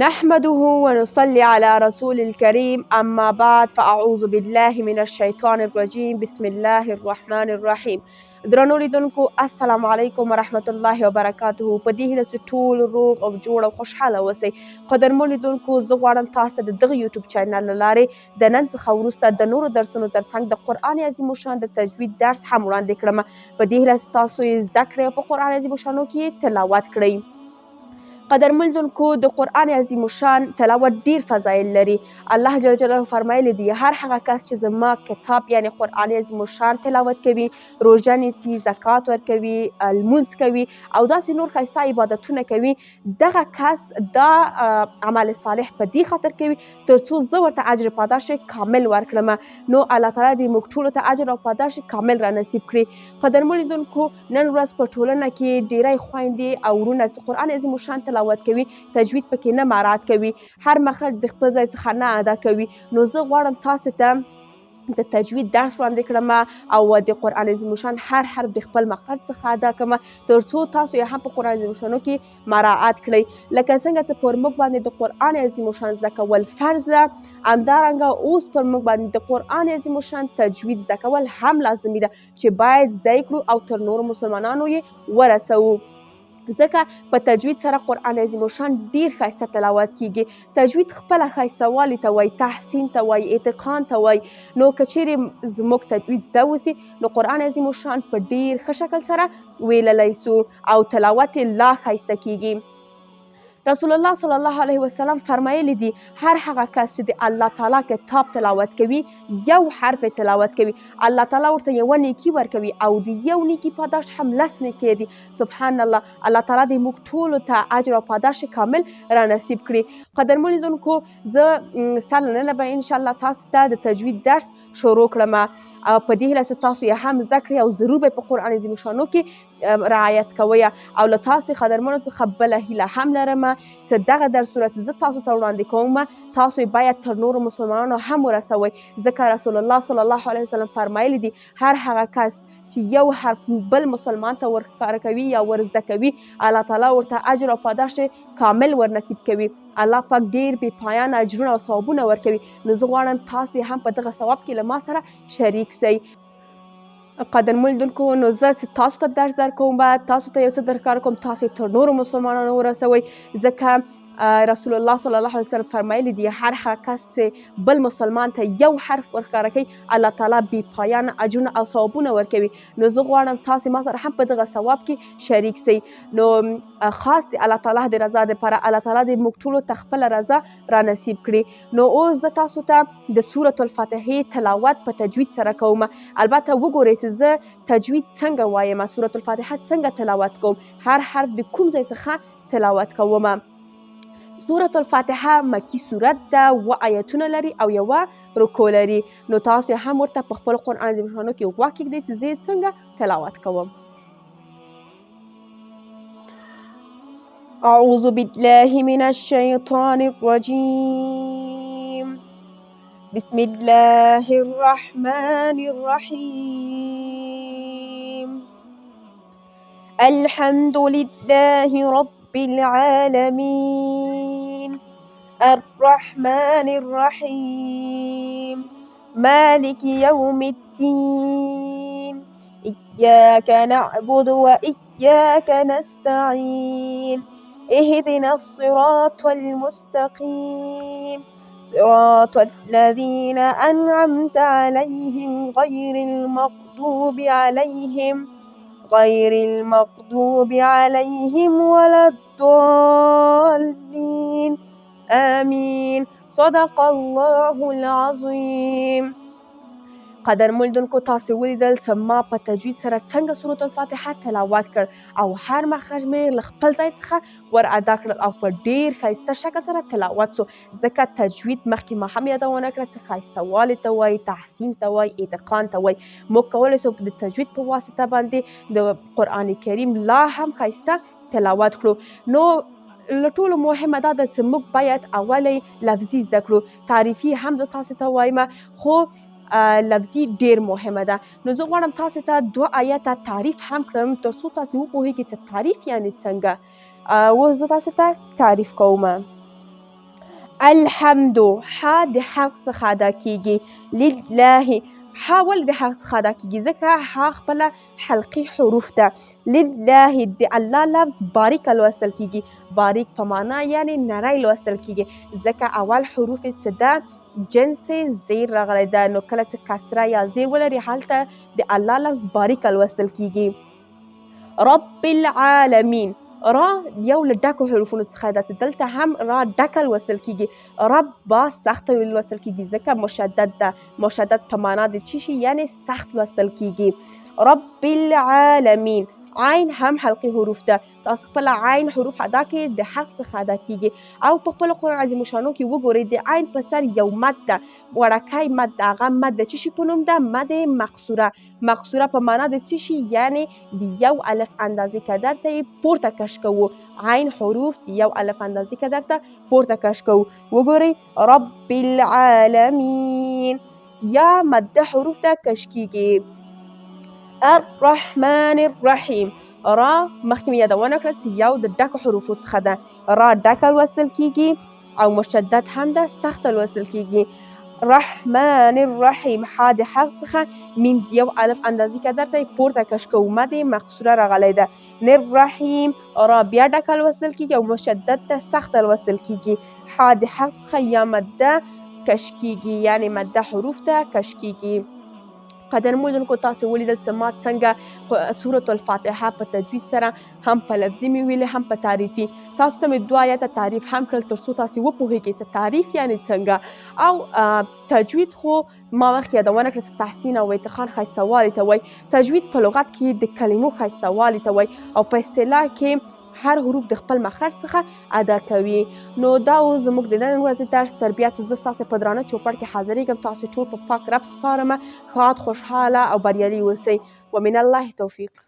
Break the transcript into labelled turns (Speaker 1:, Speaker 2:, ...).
Speaker 1: نحمده ونصلي على رسول الكريم اما بعد فاعوذ بالله من الشیطان الرجیم بسم الله الرحمن الرحیم. درنو لیدونکو السلام علیکم ورحمت الله وبرکاته. په دې هیله چې ټول روغ او جوړ او خوشحاله اوسئ. قدرمنو لیدونکو زه غواړم تاسو ته د دغه یوټیوب چینل له لارې د نن څخه وروسته د نورو درسونو ترڅنګ د قرآن عظیم الشان د تجوید درس هم وړاندې کړم. په دې هیله چې تاسو یې زده کړئ او په قرآن عظیم الشانو کې تلاوت کړئ. قدرمن لیدونکو د قرآن عظیم الشان تلاوت ډیر فضایل لري. الله جل جلاله فرمایلی دی هر هغه کس چې زما کتاب یعنی قرآن عظیم الشان تلاوت کوي، روژه نیسي، زکات ورکوي، لمونځ کوي او داسې نور ښایسته عبادتونه کوي، دغه کس دا عمل صالح په دې خاطر کوي تر څو زه ورته اجر پاداش کامل ورکړم. نو الله تعالی دې موږ ټولو ته اجر او پاداش کامل را نصیب کړي. قدرمن لیدونکو نن ورځ په ټولنه کې ډیری خویندې او وروڼه چې قرآن عظیم الشان تلاوت کوي تجوید پکې نه مراعات کوي، هر مخرج د خپل ځای څخه نه ادا کوي. نو زه غواړم تاسو ته د تجوید درس وړاندې کړم او د قرآن عظیم الشان هر حرف د خپل مخرج څخه ادا کړم تر څو تاسو یې هم په قرآن عظیم الشانو کې مراعات کړئ. لکه څنګه چې پر موږ باندې د قرآن عظیم الشان زده کول فرض ده، همدارنګه اوس پر موږ باندې د قرآن عظیم الشان تجوید زده کول هم لازمي ده چې باید زده کړو او تر نورو مسلمانانو یې ورسوو. ځکه په تجوید سره قرآن عظیم الشان ډیر ښایسته تلاوت کیږي. تجوید خپله ښایسته والي ته وایي، تحسین ته وایي، اتقان ته وایي. نو که چیرې زموږ تجوید زده وسي نو قرآن عظیم الشان په ډیر ښه شکل سره ویللی سو او تلاوت یې لا ښایسته کیږي. رسول الله صلی الله علیه وسلم فرمایلی دی هر هغه کس چې د الله تعالی کتاب تلاوت کوي، یو حرف تلاوت کوي، الله تعالی ورته یوه نیکي ورکوي او د یو نیکي پاداش هم 10 نیکۍ دي. سبحان الله، الله تعالی دې موږ ټولو ته اجر او پاداش کامل را نصیب کړي. قدرمن لیدونکو زه سر له ننه به انشاءالله تاسو ته د تجوید درس شروع کړم او په دې هیله چې تاسو یې هم زده کړئ او ضرور به په قرآن عظیم الشانو کې رعایت کوئ. او له تاسو قدرمنو څخه بله هیله هم لرم چې دغه درسونه چې زه تاسو ته وړاندې کوم تاسو یې باید تر نورو مسلمانانو هم ورسوئ، ځکه رسول الله صلی الله علیه وسلم فرمایلی دی هر هغه کس چې یو حرف بل مسلمان ته ورښکاره کوي یا ورزده کوي الله تعالی ورته اجر او پاداش کامل ورنصیب کوي. الله پاک ډیر بې پایانه اجرونه او ثوابونه ورکوي. نو زه غواړم تاسې هم په دغه ثواب کې له ما سره شریک سئ. قدرمن لیدونکو نو زه چې تاسو ته درس درکوم تاسو ته یو څه درکار کوم تاسو تر نورو مسلمانانو ورسوئ، ځکه رسول الله صلی الله علیه وسلم فرمایلی دی هر هغه کس چې بل مسلمان ته یو حرف ورښکاره کوي الله تعالی بې پایانه اجرونه او ثوابونه ورکوي. نو زه غواړم تاسې ما سره هم په دغه ثواب کې شریک سئ. نو خاص د الله تعالی د رضا دپاره الله تعالی دې موږ ټولو ته خپله رضا را نصیب کړي. نو اوس زه تاسو ته د سورة الفاتحې تلاوت په تجوید سره کوم. البته وګورئ چې زه تجوید څنګه وایم، سورة الفاتحه څنګه تلاوت کوم، هر حرف د کوم ځای څخه تلاوت کوم. سورة الفاتحه مکی سورت ده، 7 آیتونه لري او یوه رکو لري. نو تاسو هم ورته په خپل قرآن عظیم الشانو کې غوږ کږدئ چې زه یې څنګه تلاوت کوم. اعوذ بالله من الشیطان الرجیم بسم الله الرحمن الرحیم الحمد لله رب العالمين الرحمن الرحيم مالك يوم الدين إياك نعبد وإياك نستعين اهدنا الصراط المستقيم صراط الذين أنعمت عليهم غير المغضوب عليهم ولا الضالين آمين. صدق الله العظيم. قدرمن لیدونکو تاسې ولیدل چې ما په تجوید سره څنګه سورة الفاتحه تلاوت کړ او هر مخرج مې له خپل ځای څخه ور ادا کړل او په ډیر ښایسته شکل سره تلاوت سو، ځکه تجوید مخکې ما هم یادونه کړه چې ښایسته والي ته وایي، تحسین ته وایي، اتقان ته وایي. موږ کولی سو د تجوید په واسطه باندې د قرآن کریم لا هم ښایسته تلاوت کړو. نو له ټولو مهمه دا ده چې موږ باید اولی لفظي زده کړو. تعریفي هم زه تاسې ته وایم خو لفظي ډیر مهمه ده. نو زه غواړم تاسو ته 2 آیته تعریف هم کړم تر څو تاسو وپوهیږئ چې تعریف یعنی څنګه. اوس زه تاسو ته تعریف کوم. الحمد ح د حق څخه ادا کیږي. لله ح ولې د حق څخه ادا کیږي؟ ځکه ح خپله حلقي حروف ده. لله د الله لفظ باریک لوستل کیږي. باریک په معنا یعنی نری لوستل کیږي ځکه اول حروف یې څه ده؟ جنس زیر راغلی ده، نو کله چې کسره یا زیر ولري هلته د الله لفظ باریک لوستل کیږي. رب العالمین را یو له ډکو حروفونو څخه ده چې دلته هم را ډکه لوستل کیږي. رب با سخته لوستل کیږي ځکه مشدد ده. مشدد په معنا د چی شي یعنی سخت لوستل کیږي. رب العالمین عین هم حلقي حروف ده. تاسو خپل عین حروف ادا کړئ د حق څخه ادا کیږي او په خپل قرآن عظیم الشانو کې وګورئ د عین په سر یو مد ده، وړکی مد ده. هغه مد د چی شي په نوم ده؟ مد مقصوره. مقصوره په معنا د چی شي یعنی د یو الف اندازې که درته یې پورته کش کوو. عین حروف د یو الف اندازې که درته پورته کش کوو. وګورئ رب العالمین یا مده حروف ته کش کیږي. الرحمن الرحیم را مخکې مې یادونه کړه چې یو د ډکو حروفو څخه ده. را ډکه لوستل کیږي او مشدد هم ده، سخته لوستل کیږي. رحمن الرحیم ح د حق څخه میم د یو الف اندازې که درته پورته کش کوو. مد مقصوره راغلی ده. الرحیم را بیا ډکه لوستل کیږي او مشدد ده، سخته لوستل کیږي. ح د حق څخه یا مده کش کیږي یعنی مده حروف ته کش کیږي. قدرمنو لیدونکو تاسو ولیدل چې ما څنګه سورة الفاتحه په تجوید سره هم په لفظي مې ویلې هم په تعریفي. تاسو ته مې 2 آیته تعریف هم کړل تر څو تاسو وپوهیږئ چې تعریف یعنی څنګه او تجوید خو ما مخکې یادونه کړه چې تحسین او اتقان ښایسته والي ته وایي. تجوید په لغت کې د کلمو ښایسته والي ته وایي او په اصطلاح کې هر حروف د خپل مخرج څخه ادا کوي. نو دا اوس زموږ د نن ورځې درس تر بیا چې زه ستاسې په درانه چوپړ کې حاضرېږم. تاسو ټول په پاک رب سپارمه. ښاد خوشحاله او بریالي اوسئ. ومن الله توفیق.